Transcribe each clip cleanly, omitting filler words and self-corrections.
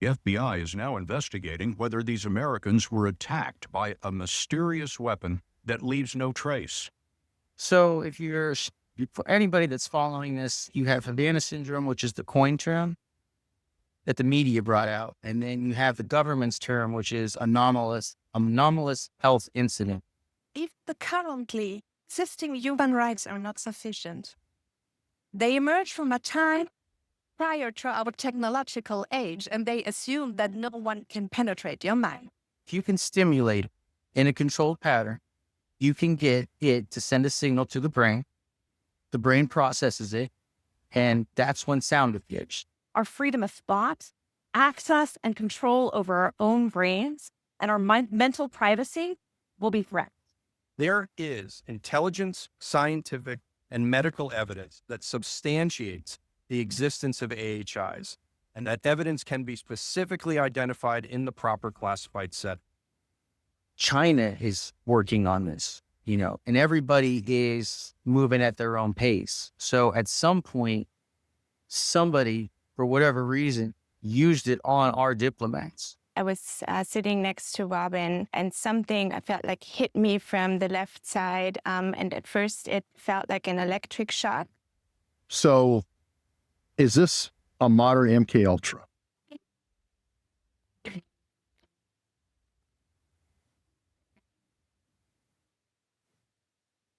The FBI is now investigating whether these Americans were attacked by a mysterious weapon that leaves no trace. So for anybody that's following this, you have Havana Syndrome, which is the coin term that the media brought out. And then you have the government's term, which is anomalous health incident. If the currently existing human rights are not sufficient, they emerge from a time prior to our technological age, and they assume that no one can penetrate your mind. If you can stimulate it in a controlled pattern, you can get it to send a signal to the brain processes it, and that's when sound appears. Our freedom of thought, access, and control over our own brains, and our mental privacy will be threatened. There is intelligence, scientific, and medical evidence that substantiates the existence of AHIs, and that evidence can be specifically identified in the proper classified set. China is working on this, and everybody is moving at their own pace. So at some point, somebody, for whatever reason, used it on our diplomats. I was sitting next to Robin, and something I felt like hit me from the left side. And at first it felt like an electric shock. So is this a modern MK Ultra?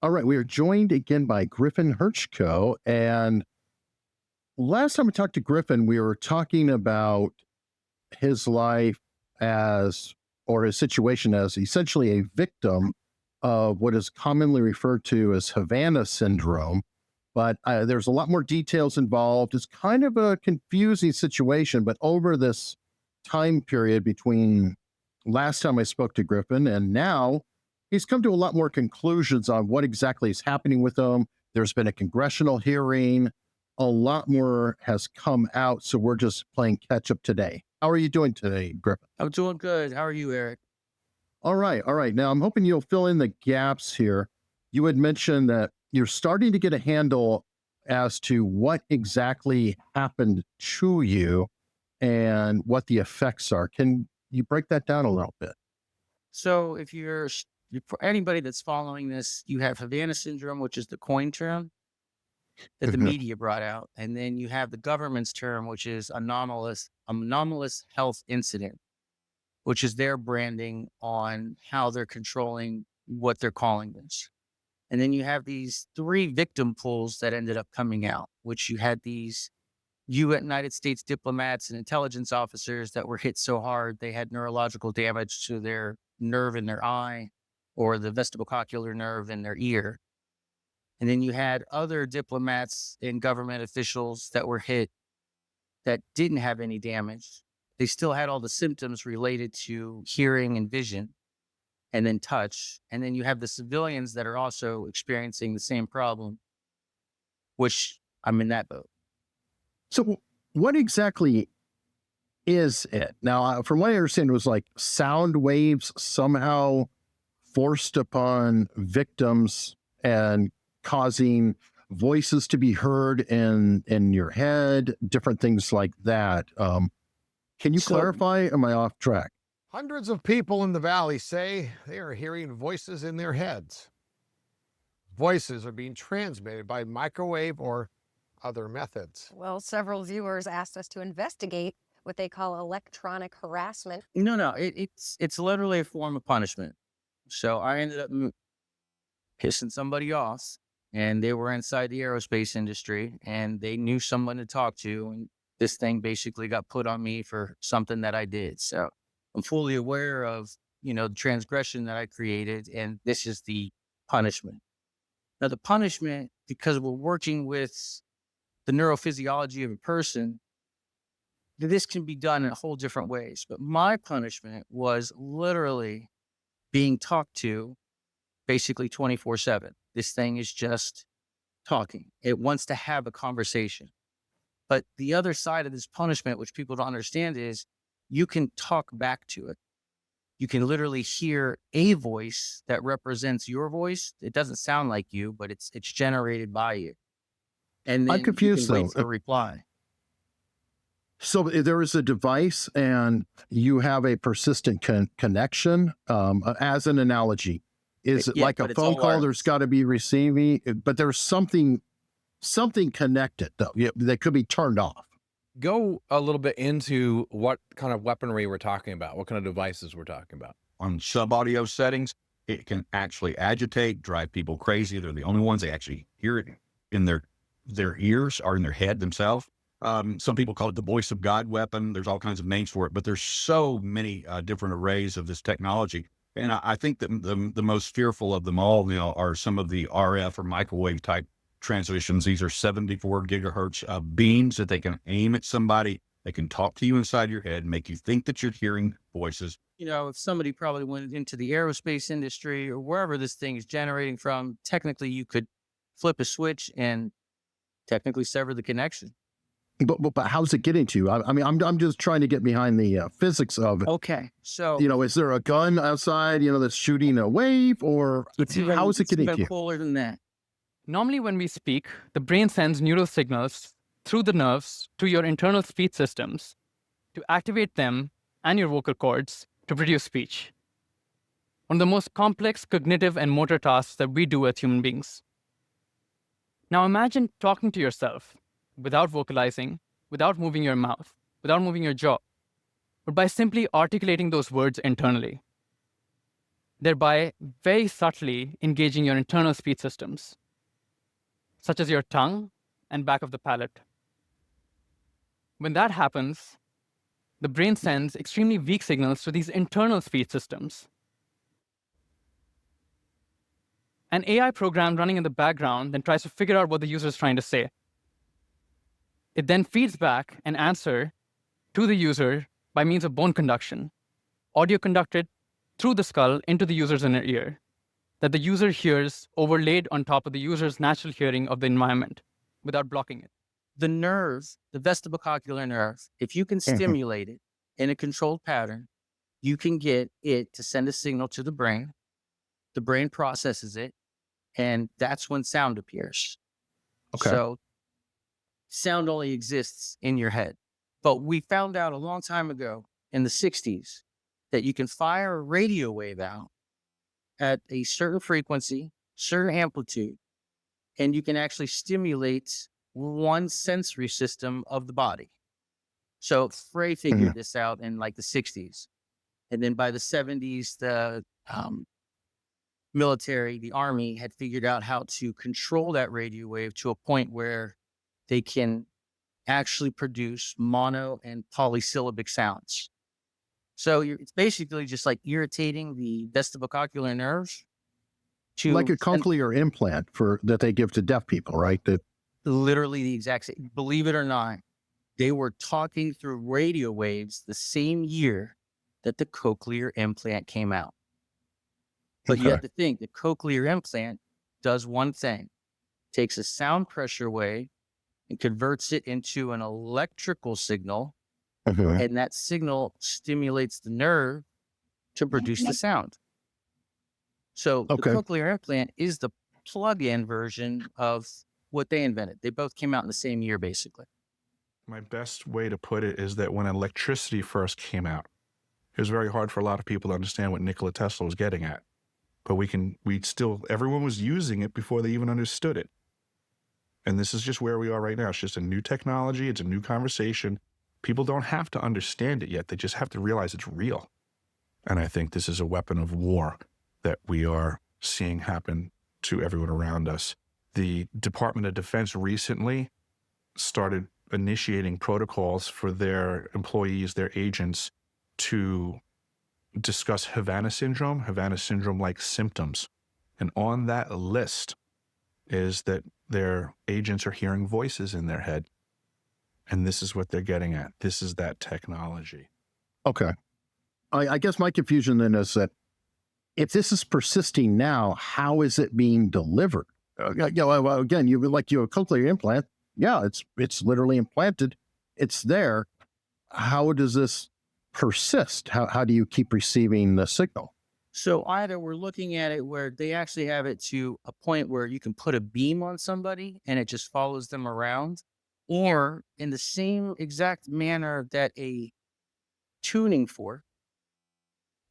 All right, we are joined again by Griffen Herchko. And last time we talked to Griffen, we were talking about his life or his situation as essentially a victim of what is commonly referred to as Havana Syndrome. But there's a lot more details involved. It's kind of a confusing situation, but over this time period between last time I spoke to Griffen and now, he's come to a lot more conclusions on what exactly is happening with him. There's been a congressional hearing. A lot more has come out, so we're just playing catch up today. How are you doing today, Griffen? I'm doing good. How are you, Eric? All right. Now, I'm hoping you'll fill in the gaps here. You had mentioned that you're starting to get a handle as to what exactly happened to you and what the effects are. Can you break that down a little bit? So for anybody that's following this, you have Havana Syndrome, which is the coin term that the media brought out. And then you have the government's term, which is anomalous health incident, which is their branding on how they're controlling what they're calling this. And then you have these 3 victim pools that ended up coming out, which you had these United States diplomats and intelligence officers that were hit so hard they had neurological damage to their nerve in their eye or the vestibulocochlear nerve in their ear. And then you had other diplomats and government officials that were hit that didn't have any damage. They still had all the symptoms related to hearing and vision and then touch. And then you have the civilians that are also experiencing the same problem, which I'm in that boat. So what exactly is it? Now, from what I understand, it was like sound waves somehow forced upon victims and causing voices to be heard in your head, different things like that. Can you clarify? Am I off track? Hundreds of people in the valley say they are hearing voices in their heads. Voices are being transmitted by microwave or other methods. Well, several viewers asked us to investigate what they call electronic harassment. No, it's literally a form of punishment. So I ended up pissing somebody off, and they were inside the aerospace industry, and they knew someone to talk to, and this thing basically got put on me for something that I did. So I'm fully aware of, the transgression that I created, and this is the punishment. Now, the punishment, because we're working with the neurophysiology of a person, this can be done in a whole different ways. But my punishment was literally being talked to basically 24/7. This thing is just talking. It wants to have a conversation. But the other side of this punishment, which people don't understand, is you can talk back to it. You can literally hear a voice that represents your voice. It doesn't sound like you, but it's generated by you. And then I'm confused, you can wait though. for a reply. So there is a device and you have a persistent connection. As an analogy, is it Yeah, like a but it's phone all call? There's wireless. got to be receiving, but there's something connected though that could be turned off. Go a little bit into what kind of weaponry we're talking about, what kind of devices we're talking about. On sub-audio settings, it can actually agitate, drive people crazy. They're the only ones that actually hear it in their ears or in their head themselves. Some people call it the voice of God weapon. There's all kinds of names for it, but there's so many different arrays of this technology. And I think that the most fearful of them all, are some of the RF or microwave type transmissions. These are 74 gigahertz beams that they can aim at somebody. They can talk to you inside your head, make you think that you're hearing voices. If somebody probably went into the aerospace industry or wherever this thing is generating from, technically you could flip a switch and technically sever the connection. But how's it getting to you? I mean, I'm just trying to get behind the physics of it. Okay, so Is there a gun outside, that's shooting a wave, or how is it getting to even you? cooler than that. Normally, when we speak, the brain sends neural signals through the nerves to your internal speech systems to activate them and your vocal cords to produce speech. One of the most complex cognitive and motor tasks that we do as human beings. Now imagine talking to yourself without vocalizing, without moving your mouth, without moving your jaw, but by simply articulating those words internally, thereby very subtly engaging your internal speech systems, such as your tongue and back of the palate. When that happens, the brain sends extremely weak signals to these internal speech systems. An AI program running in the background then tries to figure out what the user is trying to say. It then feeds back an answer to the user by means of bone conduction, audio conducted through the skull into the user's inner ear, that the user hears overlaid on top of the user's natural hearing of the environment without blocking it. The nerve, the vestibulocochlear nerve, if you can stimulate it in a controlled pattern, you can get it to send a signal to the brain. The brain processes it, and that's when sound appears. Okay. So sound only exists in your head. But we found out a long time ago in the 60s that you can fire a radio wave out at a certain frequency, certain amplitude, and you can actually stimulate one sensory system of the body. So Frey figured this out in like the 60s. And then by the 70s, the military, the army had figured out how to control that radio wave to a point where they can actually produce mono and polysyllabic sounds. So it's basically just like irritating the vestibulocochlear nerves. Like a cochlear implant that they give to deaf people, right? Literally the exact same. Believe it or not, they were talking through radio waves the same year that the cochlear implant came out. But you have to think the cochlear implant does one thing, takes a sound pressure wave and converts it into an electrical signal. And that signal stimulates the nerve to produce the sound. So the cochlear implant is the plug-in version of what they invented. They both came out in the same year, basically. My best way to put it is that when electricity first came out, it was very hard for a lot of people to understand what Nikola Tesla was getting at. But everyone was using it before they even understood it. And this is just where we are right now. It's just a new technology. It's a new conversation. People don't have to understand it yet. They just have to realize it's real. And I think this is a weapon of war that we are seeing happen to everyone around us. The Department of Defense recently started initiating protocols for their employees, their agents, to discuss Havana Syndrome-like symptoms. And on that list is that their agents are hearing voices in their head. And this is what they're getting at. This is that technology. Okay. I guess my confusion then is that if this is persisting now, how is it being delivered? Again, you have a cochlear implant. Yeah, it's literally implanted. It's there. How does this persist? How do you keep receiving the signal? So either we're looking at it where they actually have it to a point where you can put a beam on somebody and it just follows them around, or in the same exact manner that a tuning fork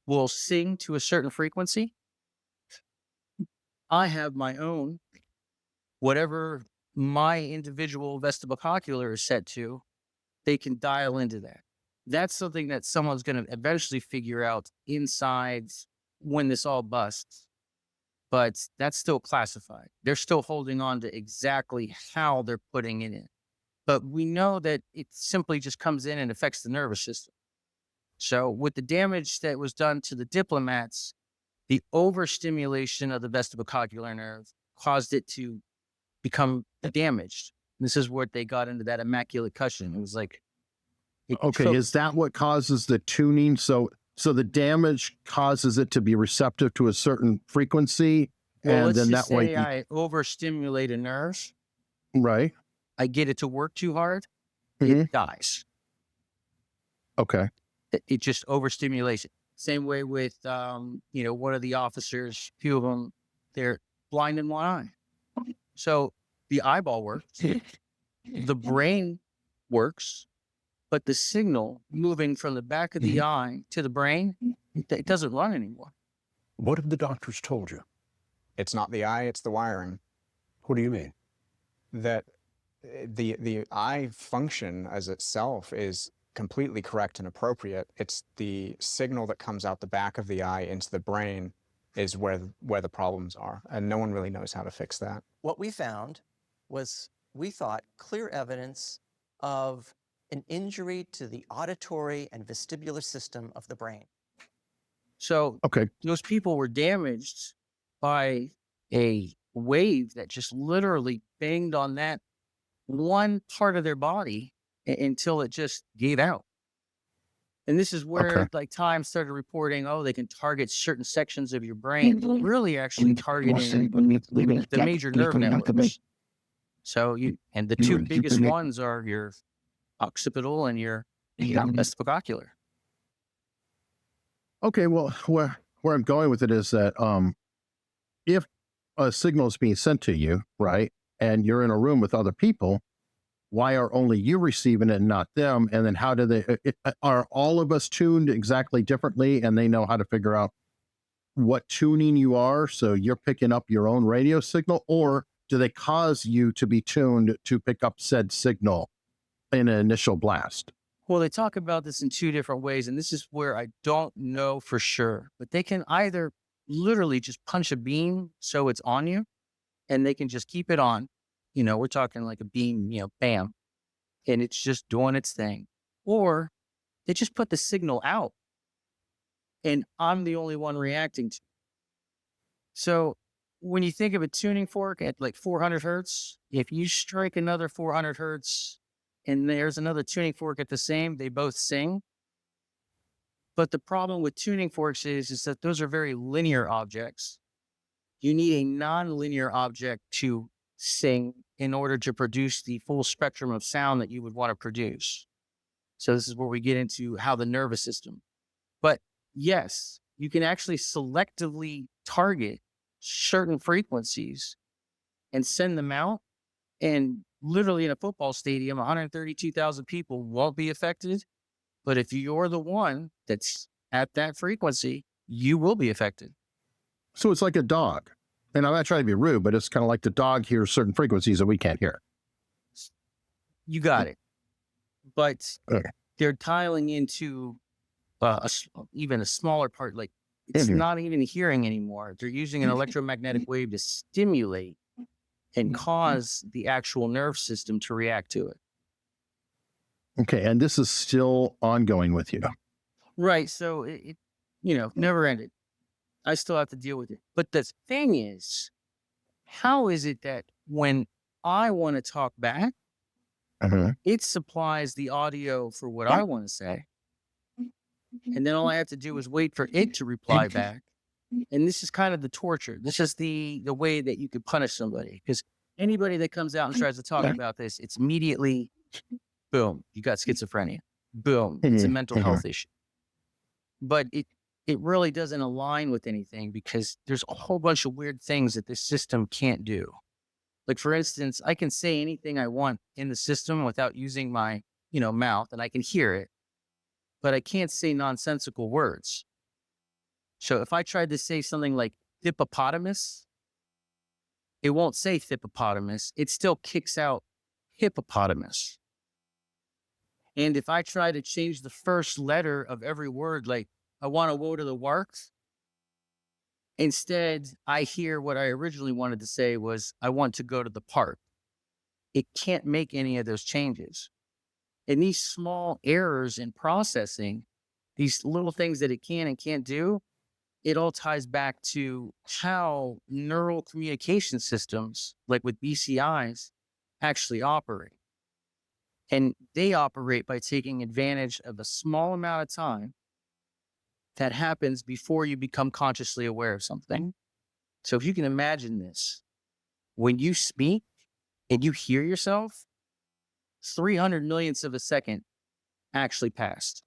will sing to a certain frequency, I have my own, whatever my individual vestibulocochlear is set to, they can dial into that. That's something that someone's going to eventually figure out inside when this all busts. But that's still classified. They're still holding on to exactly how they're putting it in. But we know that it simply just comes in and affects the nervous system. So with the damage that was done to the diplomats, the overstimulation of the vestibulocochlear nerve caused it to become damaged. This is what they got into that immaculate cushion. It was like, Okay, is that what causes the tuning? So the damage causes it to be receptive to a certain frequency, well, and let's then just that way, say I overstimulate a nerve, right? I get it to work too hard, Mhm. it dies. Okay. It just overstimulates it. Same way with, one of the officers, few of them, they're blind in one eye. So the eyeball works, the brain works, but the signal moving from the back of the eye to the brain, it doesn't run anymore. What have the doctors told you? It's not the eye, it's the wiring. What do you mean? That the eye function as itself is completely correct and appropriate. It's the signal that comes out the back of the eye into the brain is where the problems are, and no one really knows how to fix that. What we found was, we thought, clear evidence of an injury to the auditory and vestibular system of the brain. So Okay. those people were damaged by a wave that just literally banged on that one part of their body until it just gave out. And this is where like Time started reporting, oh, they can target certain sections of your brain, really actually targeting the major nerve networks. So and the two biggest ones are your occipital and your vestibulocochlear. Okay, well, where I'm going with it is that if a signal is being sent to you, right, and you're in a room with other people, why are only you receiving it and not them? And then how do they, are all of us tuned exactly differently, and they know how to figure out what tuning you are, so you're picking up your own radio signal, or do they cause you to be tuned to pick up said signal in an initial blast? Well, they talk about this in two different ways, and this is where I don't know for sure. But they can either literally just punch a beam so it's on you, and they can just keep it on. We're talking like a beam, bam, and it's just doing its thing. Or they just put the signal out, and I'm the only one reacting to it. So when you think of a tuning fork at like 400 hertz, if you strike another 400 hertz, and there's another tuning fork at the same, they both sing. But the problem with tuning forks is that those are very linear objects. You need a non-linear object to sing in order to produce the full spectrum of sound that you would want to produce. So this is where we get into how the nervous system. But yes, you can actually selectively target certain frequencies and send them out, and literally in a football stadium, 132,000 people won't be affected. But if you're the one that's at that frequency, you will be affected. So it's like a dog. And I'm not trying to be rude, but it's kind of like the dog hears certain frequencies that we can't hear. You got it. But they're tiling into even a smaller part. Like it's not even hearing anymore. They're using an electromagnetic wave to stimulate and cause the actual nerve system to react to it. Okay, and this is still ongoing with you. Right. So it never ended. I still have to deal with it. But the thing is, how is it that when I want to talk back, it supplies the audio for what I want to say, and then all I have to do is wait for it to reply back? And this is kind of the torture. This is the way that you could punish somebody, because anybody that comes out and tries to talk about this, it's immediately, boom, you got schizophrenia. Boom, it's a mental health issue. But it really doesn't align with anything, because there's a whole bunch of weird things that this system can't do. Like, for instance, I can say anything I want in the system without using my, mouth, and I can hear it, but I can't say nonsensical words. So if I tried to say something like hippopotamus, it won't say hippopotamus. It still kicks out hippopotamus. And if I try to change the first letter of every word, like I want to go to the works, instead I hear what I originally wanted to say was I want to go to the park. It can't make any of those changes. And these small errors in processing, these little things that it can and can't do, it all ties back to how neural communication systems, like with BCIs, actually operate. And they operate by taking advantage of a small amount of time that happens before you become consciously aware of something. So if you can imagine this, when you speak and you hear yourself, 300 millionths of a second actually passed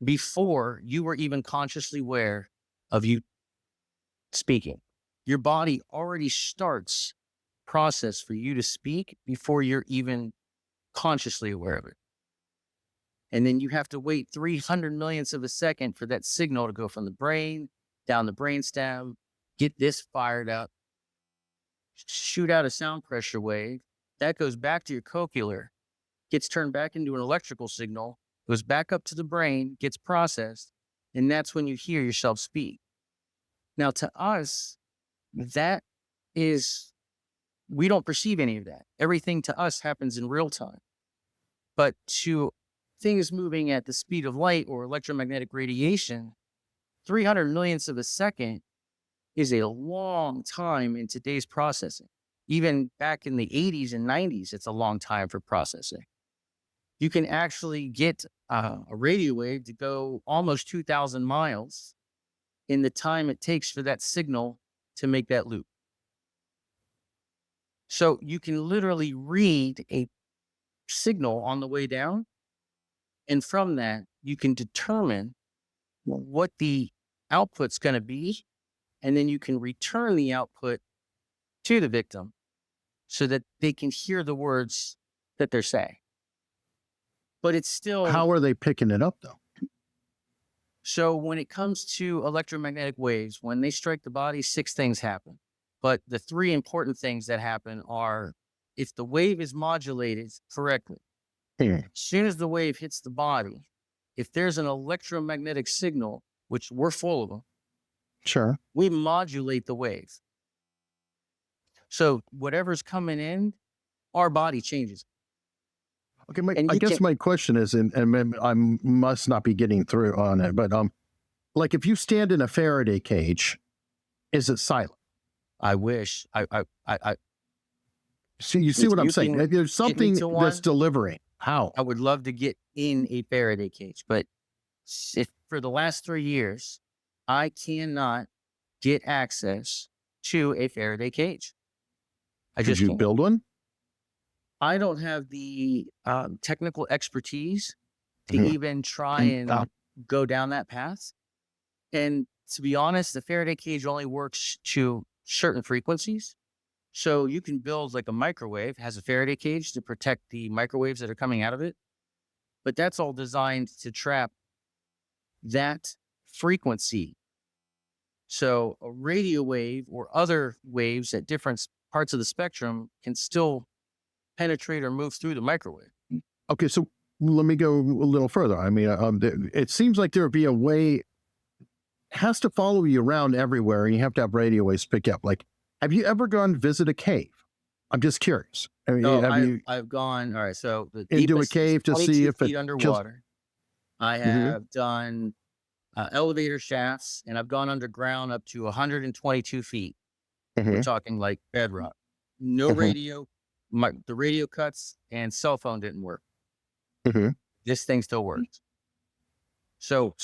before you were even consciously aware of you speaking. Your body already starts process for you to speak before you're even consciously aware of it. And then you have to wait 300 millionths of a second for that signal to go from the brain down the brainstem, get this fired up, shoot out a sound pressure wave. That goes back to your cochlear, gets turned back into an electrical signal, goes back up to the brain, gets processed, and that's when you hear yourself speak. Now, to us, that is, we don't perceive any of that. Everything to us happens in real time. But to things moving at the speed of light or electromagnetic radiation, 300 millionths of a second is a long time in today's processing. Even back in the 80s and 90s, it's a long time for processing. You can actually get a radio wave to go almost 2,000 miles in the time it takes for that signal to make that loop. So you can literally read a signal on the way down, and from that, you can determine what the output's going to be, and then you can return the output to the victim so that they can hear the words that they're saying. But it's still... How are they picking it up, though? So when it comes to electromagnetic waves, when they strike the body, 6 things happen. But the 3 important things that happen are if the wave is modulated correctly, as soon as the wave hits the body, if there's an electromagnetic signal, which we're full of them, Sure, we modulate the wave. So whatever's coming in, our body changes. Okay, I guess my question is, and I must not be getting through on it, but like if you stand in a Faraday cage, is it silent? I wish. See, you see what I'm saying? There's something that's delivering. How? I would love to get in a Faraday cage, but if for the last 3 years, I cannot get access to a Faraday cage. Could you build one? I don't have the technical expertise to even try and go down that path. And to be honest, the Faraday cage only works to certain frequencies. So you can build like a microwave, has a Faraday cage to protect the microwaves that are coming out of it. But that's all designed to trap that frequency. So a radio wave or other waves at different parts of the spectrum can still penetrate or move through the microwave. Okay, so let me go a little further. I mean, it seems like there would be a way, it has to follow you around everywhere, and you have to have radio waves pick up. Like, have you ever gone to visit a cave? I'm just curious. I mean, I've gone, all right, so the into a cave to see if it underwater. I have done elevator shafts, and I've gone underground up to 122 feet. We're talking like bedrock. No radio. The radio cuts and cell phone didn't work. This thing still works. So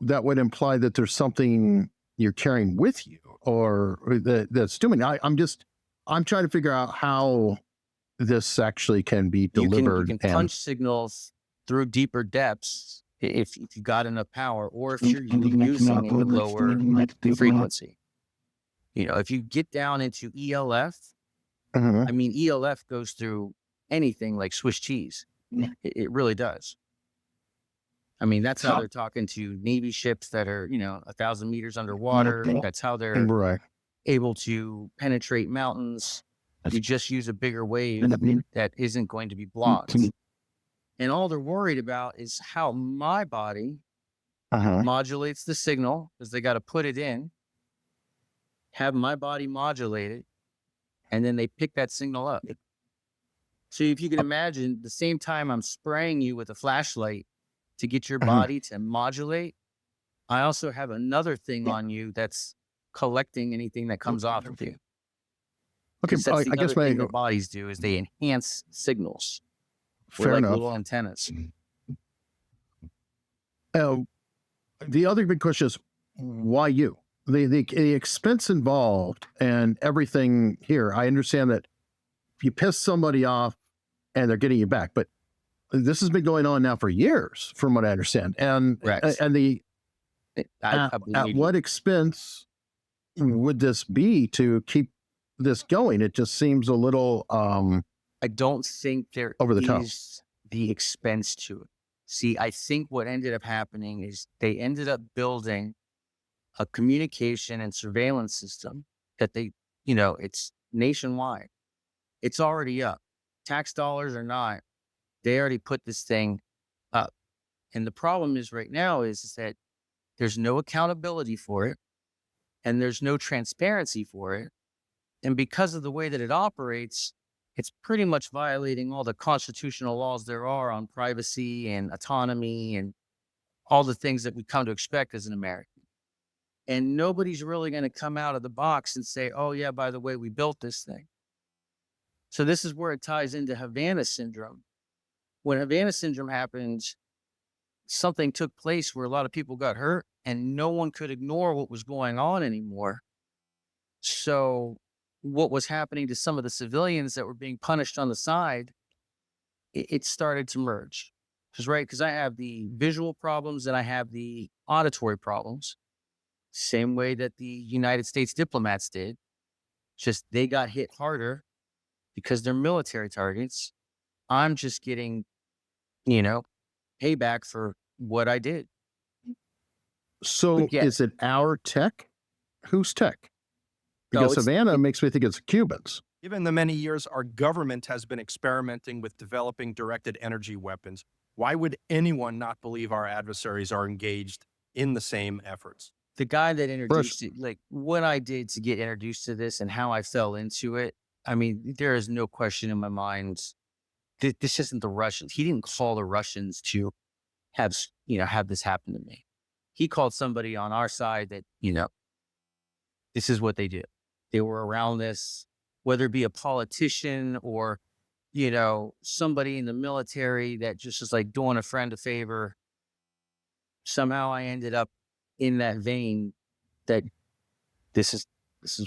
that would imply that there's something you're carrying with you, or that's doing. I'm trying to figure out how this actually can be delivered. You can punch signals through deeper depths if you got enough power, or if you're using a lower frequency. You know, if you get down into ELF, Mhm. I mean, ELF goes through anything like Swiss cheese. It really does. I mean, that's how they're talking to Navy ships that are, 1,000 meters underwater. That's how they're Right. able to penetrate mountains. You just use a bigger wave that isn't going to be blocked. And all they're worried about is how my body modulates the signal, because they got to put it in, have my body modulate it, and then they pick that signal up. So if you can imagine, the same time I'm spraying you with a flashlight to get your body to modulate, I also have another thing on you that's collecting anything that comes off of you. Okay, 'Cause that's the I guess other thing my their bodies do is they enhance signals. We're fair like enough. little antennas. Uh, the other big question is why you? The expense involved and everything here. I understand that if you piss somebody off and they're getting you back, but this has been going on now for years, from what I understand. And Correct. and the I at believe you. what expense would this be to keep this going? It just seems a little I don't think there over the top. is the expense to it. See, I think what ended up happening is they ended up building a communication and surveillance system that it's nationwide. It's already up. Tax dollars or not, they already put this thing up. And the problem is right now is that there's no accountability for it and there's no transparency for it. And because of the way that it operates, it's pretty much violating all the constitutional laws there are on privacy and autonomy and all the things that we come to expect as an American. And nobody's really going to come out of the box and say, oh, yeah, by the way, we built this thing. So this is where it ties into Havana Syndrome. When Havana Syndrome happened, something took place where a lot of people got hurt and no one could ignore what was going on anymore. So what was happening to some of the civilians that were being punished on the side, it started to merge. Because I have the visual problems and I have the auditory problems, same way that the United States diplomats did. Just they got hit harder because they're military targets. I'm just getting, payback for what I did. So yeah. is it our tech? Whose tech? No, Because Havana makes me think it's Cubans. Given the many years our government has been experimenting with developing directed energy weapons, why would anyone not believe our adversaries are engaged in the same efforts? The guy that introduced it, like what I did to get introduced to this and how I fell into it, I mean, there is no question in my mind. This isn't the Russians. He didn't call the Russians to have this happen to me. He called somebody on our side that, this is what they do. They were around this, whether it be a politician or, somebody in the military that just is like doing a friend a favor. Somehow I ended up in that vein that this is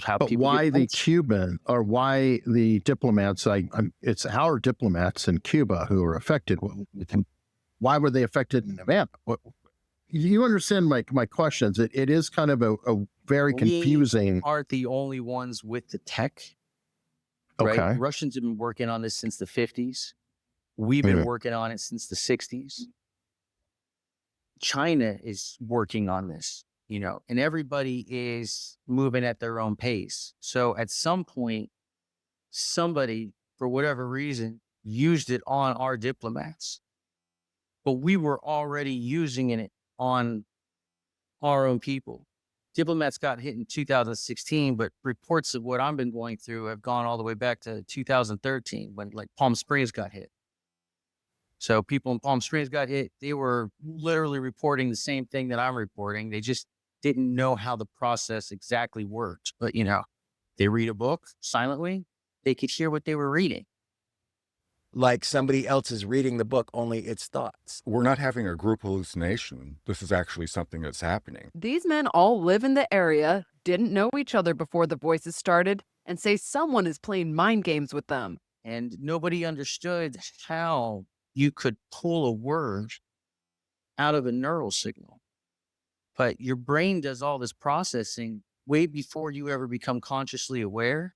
how But people why get the punched. Cuban or why the diplomats? It's our diplomats in Cuba who are affected. Why were they affected in Havana? You understand my questions. It is kind of a very confusing. We aren't the only ones with the tech, right? Okay. Russians have been working on this since the 50s. We've been working on it since the 60s. China is working on this, and everybody is moving at their own pace. So at some point, somebody, for whatever reason, used it on our diplomats. But we were already using it on our own people. Diplomats got hit in 2016, but reports of what I've been going through have gone all the way back to 2013 when like Palm Springs got hit. So people in Palm Springs got hit. They were literally reporting the same thing that I'm reporting. They just didn't know how the process exactly worked. But, they read a book silently. They could hear what they were reading. Like somebody else is reading the book, only its thoughts. We're not having a group hallucination. This is actually something that's happening. These men all live in the area, didn't know each other before the voices started, and say someone is playing mind games with them. And nobody understood how you could pull a word out of a neural signal. But your brain does all this processing way before you ever become consciously aware.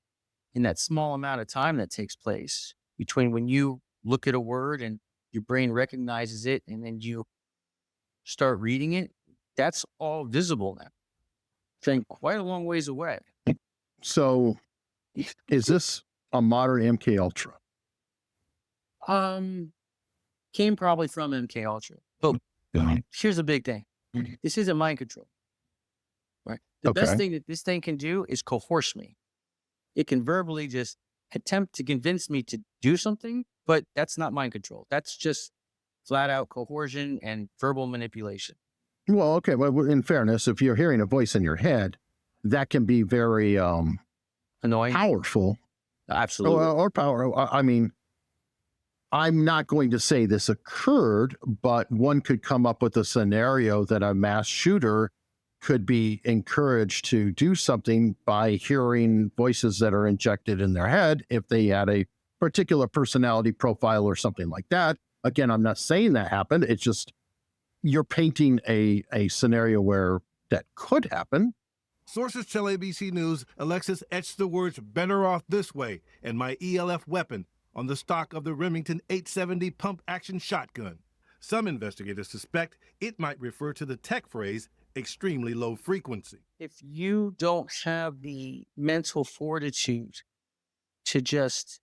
in that small amount of time that takes place between when you look at a word and your brain recognizes it and then you start reading it, that's all visible now. Saying quite a long ways away. So is this a modern MK Ultra? Came probably from MK Ultra. But here's the big thing. This isn't mind control. Right? The best thing that this thing can do is coerce me. It can verbally just attempt to convince me to do something, but that's not mind control. That's just flat out coercion and verbal manipulation. Well, okay. Well, in fairness, if you're hearing a voice in your head, that can be very annoying, powerful. Absolutely. Or power. I mean, I'm not going to say this occurred, but one could come up with a scenario that a mass shooter could be encouraged to do something by hearing voices that are injected in their head if they had a particular personality profile or something like that. Again, I'm not saying that happened. It's just you're painting a scenario where that could happen. Sources tell ABC News Alexis etched the words "better off this way" and "my ELF weapon" on the stock of the Remington 870 pump-action shotgun. Some investigators suspect it might refer to the tech phrase extremely low frequency. If you don't have the mental fortitude to just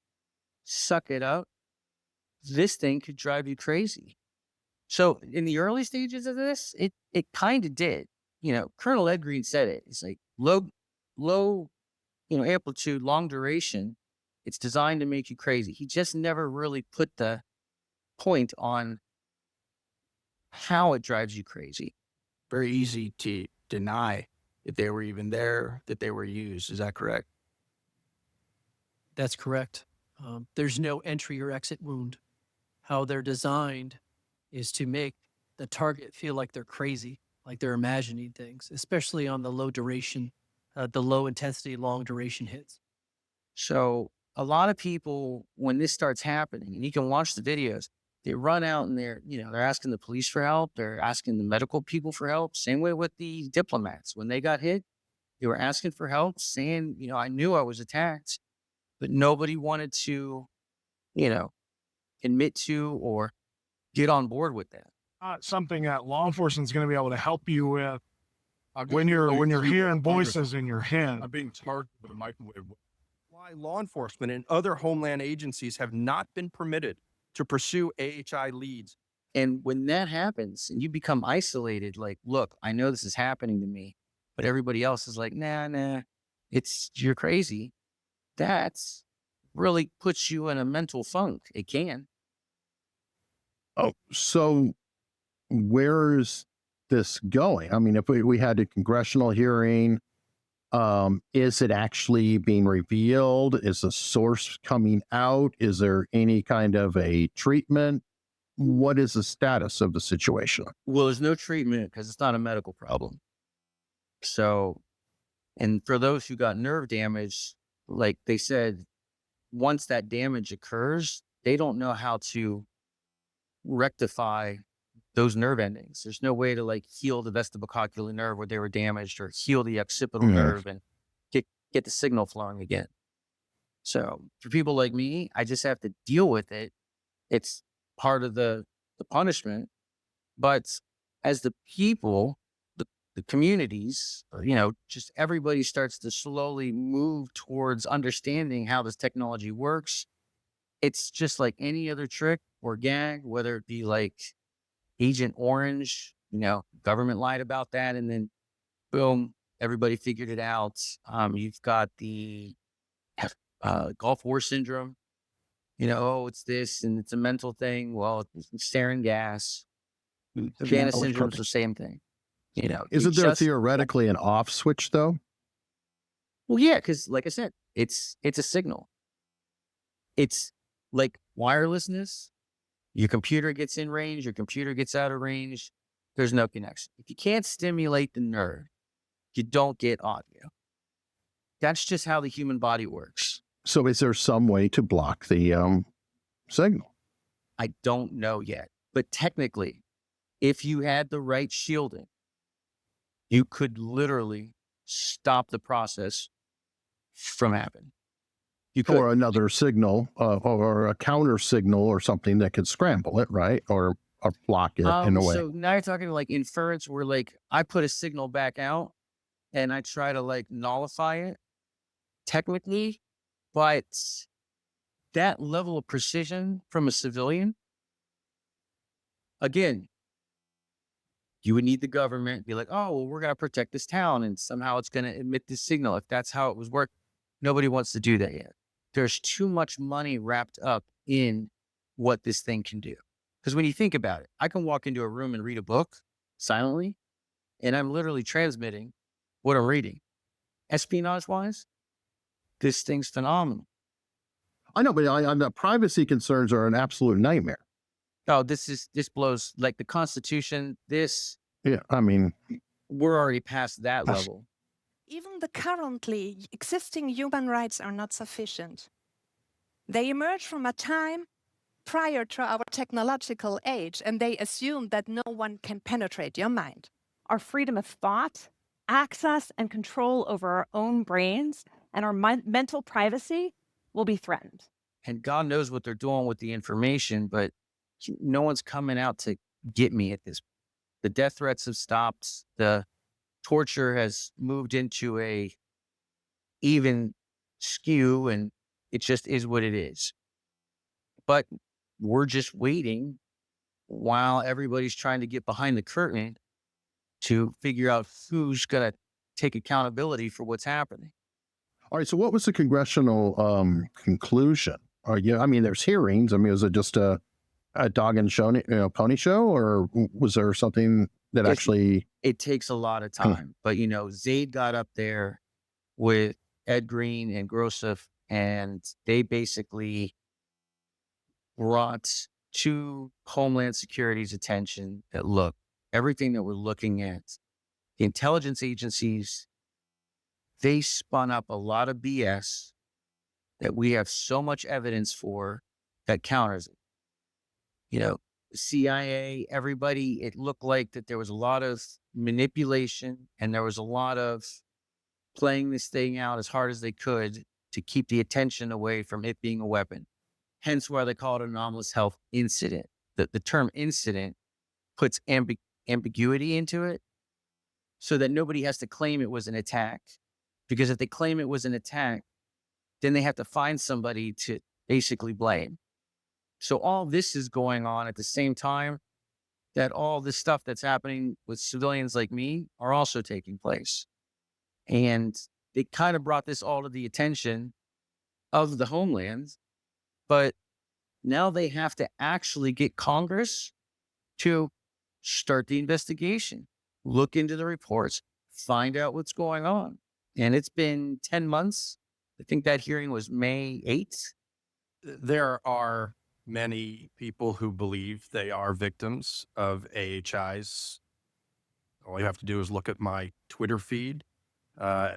suck it up, this thing could drive you crazy. So in the early stages of this, it kind of did. You know, Colonel Ed Green said it. It's like low, amplitude, long duration. It's designed to make you crazy. He just never really put the point on how it drives you crazy. Very easy to deny that they were even there, that they were used. Is that correct? That's correct. There's no entry or exit wound. How they're designed is to make the target feel like they're crazy, like they're imagining things, especially on the low duration, the low intensity, long duration hits. So a lot of people, when this starts happening, and you can watch the videos, they run out and they're asking the police for help. They're asking the medical people for help. Same way with the diplomats. When they got hit, they were asking for help, saying, I knew I was attacked, but nobody wanted to, admit to or get on board with that. Not something that law enforcement is going to be able to help you with when you're hearing voices in your head. I'm being targeted with a microwave. Why law enforcement and other homeland agencies have not been permitted to pursue AHI leads. And when that happens and you become isolated, like, look, I know this is happening to me, but everybody else is like, nah, you're crazy. That's really puts you in a mental funk. It can. Oh, so where's this going? I mean, if we had a congressional hearing, is it actually being revealed? Is the source coming out? Is there any kind of a treatment? What is the status of the situation? Well, there's no treatment because it's not a medical problem. So, and for those who got nerve damage, like they said, once that damage occurs, they don't know how to rectify those nerve endings. There's no way to heal the vestibulocochlear nerve where they were damaged or heal the occipital nerve and get the signal flowing again. So for people like me, I just have to deal with it. It's part of the punishment. But as the people, the communities, just everybody starts to slowly move towards understanding how this technology works. It's just like any other trick or gag, whether it be like Agent Orange, government lied about that, and then boom, everybody figured it out. You've got the Gulf War syndrome. It's this and it's a mental thing. Well, it's sarin gas. Havana Syndrome's the same thing. Isn't there theoretically an off switch though? Well, yeah, because like I said, it's a signal. It's like wirelessness. Your computer gets in range, your computer gets out of range. There's no connection. If you can't stimulate the nerve, you don't get audio. That's just how the human body works. So is there some way to block the signal? I don't know yet. But technically, if you had the right shielding, you could literally stop the process from happening. You could. Or another signal, or a counter signal or something that could scramble it, right? Or block it in a way. So now you're talking like inference where like I put a signal back out and I try to like nullify it technically, but that level of precision from a civilian, again, you would need the government be like, oh, well, we're going to protect this town and somehow it's going to emit this signal. If that's how it was worked, nobody wants to do that yet. There's too much money wrapped up in what this thing can do. Because when you think about it, I can walk into a room and read a book silently, and I'm literally transmitting what I'm reading. Espionage wise, this thing's phenomenal. I know, but the privacy concerns are an absolute nightmare. Oh, this blows like the Constitution. Yeah, I mean, we're already past that level. Even the currently existing human rights are not sufficient. They emerge from a time prior to our technological age, and they assume that no one can penetrate your mind. Our freedom of thought, access, and control over our own brains, and our mental privacy will be threatened. And God knows what they're doing with the information, but no one's coming out to get me at this. The death threats have stopped. The torture has moved into a even skew, and it just is what it is. But we're just waiting while everybody's trying to get behind the curtain to figure out who's going to take accountability for what's happening. All right. So what was the congressional conclusion? I mean, there's hearings. I mean, was it just a dog and pony show, or was there something that actually? It takes a lot of time, but Zaid got up there with Ed Green and Grosef, and they basically brought to Homeland Security's attention that, look, everything that we're looking at, the intelligence agencies, they spun up a lot of BS that we have so much evidence for that counters it. CIA, everybody, it looked like that there was a lot of manipulation and there was a lot of playing this thing out as hard as they could to keep the attention away from it being a weapon. Hence why they call it an anomalous health incident. The term incident puts ambiguity into it so that nobody has to claim it was an attack. Because if they claim it was an attack, then they have to find somebody to basically blame. So all this is going on at the same time that all this stuff that's happening with civilians like me are also taking place. And they kind of brought this all to the attention of the homeland, but now they have to actually get Congress to start the investigation, look into the reports, find out what's going on. And it's been 10 months. I think that hearing was May 8th. There are many people who believe they are victims of AHIs. All you have to do is look at my Twitter feed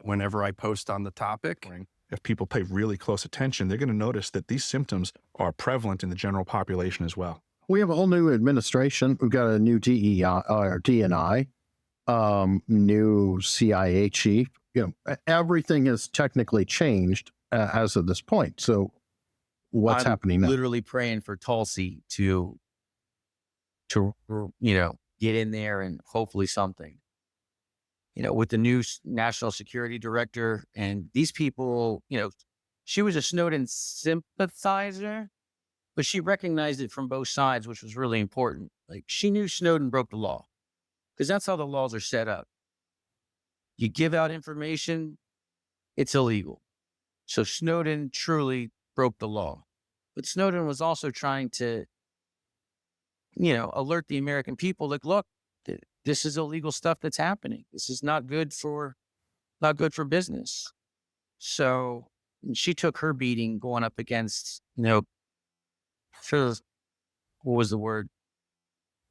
whenever I post on the topic. If people pay really close attention, they're going to notice that these symptoms are prevalent in the general population as well. We have a whole new administration. We've got a new DEI or DNI, new CIA chief. Everything has technically changed as of this point. So what's happening now? Literally praying for Tulsi to get in there and hopefully something. With the new national security director and these people, she was a Snowden sympathizer, but she recognized it from both sides, which was really important. Like she knew Snowden broke the law because that's how the laws are set up. You give out information, it's illegal. So Snowden truly broke the law. But Snowden was also trying to, alert the American people, like, look, this is illegal stuff that's happening. This is not good for business. So she took her beating going up against, what was the word?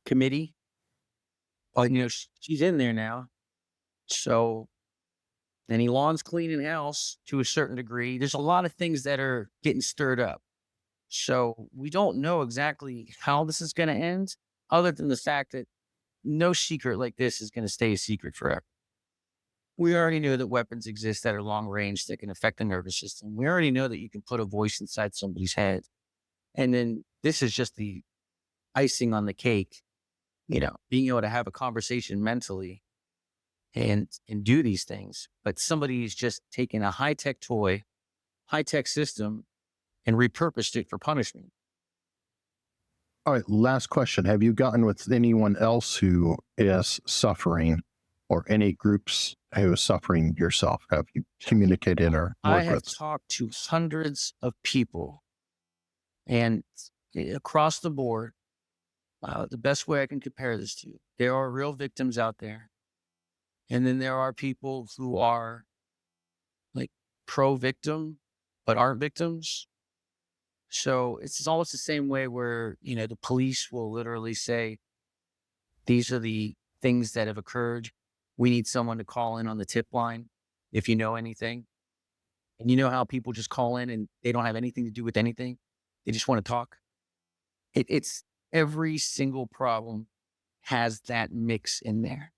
Committee. Well, she's in there now. So, and Elon's cleaning house to a certain degree. There's a lot of things that are getting stirred up. So we don't know exactly how this is going to end, other than the fact that no secret like this is going to stay a secret forever. We already know that weapons exist that are long range that can affect the nervous system. We already know that you can put a voice inside somebody's head. And then this is just the icing on the cake, being able to have a conversation mentally and do these things. But somebody's just taken a high-tech toy, high-tech system, and repurposed it for punishment. All right, last question. Have you gotten with anyone else who is suffering, or any groups who is suffering yourself? Have you communicated or I worked have with? talked to hundreds of people, and across the board, the best way I can compare this to, there are real victims out there. And then there are people who are like pro-victim, but aren't victims. So it's almost the same way where, the police will literally say, these are the things that have occurred. We need someone to call in on the tip line if you know anything. And you know how people just call in and they don't have anything to do with anything. They just want to talk. It's every single problem has that mix in there.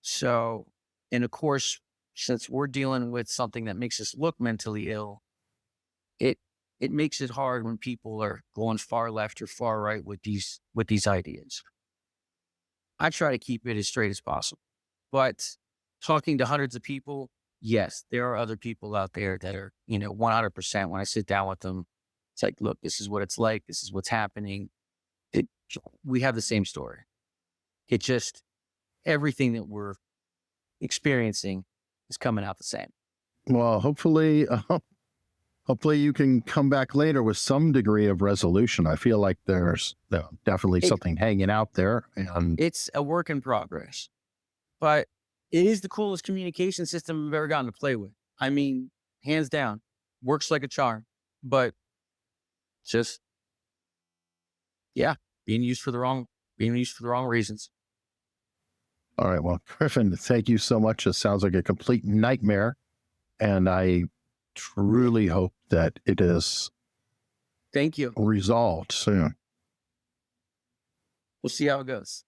So, and of course, since we're dealing with something that makes us look mentally ill, it makes it hard when people are going far left or far right with these ideas. I try to keep it as straight as possible, but talking to hundreds of people, yes, there are other people out there that are, 100%. When I sit down with them, it's like, look, this is what it's like. This is what's happening. We have the same story. It just, everything that we're experiencing is coming out the same. Well, hopefully you can come back later with some degree of resolution. I feel like there's definitely something hanging out there, and it's a work in progress, but it is the coolest communication system I've ever gotten to play with. I mean, hands down, works like a charm, but just, being used for the wrong reasons. all right. Well, Griffen, thank you so much. It sounds like a complete nightmare, and I truly hope that it is Thank you. resolved soon. We'll see how it goes.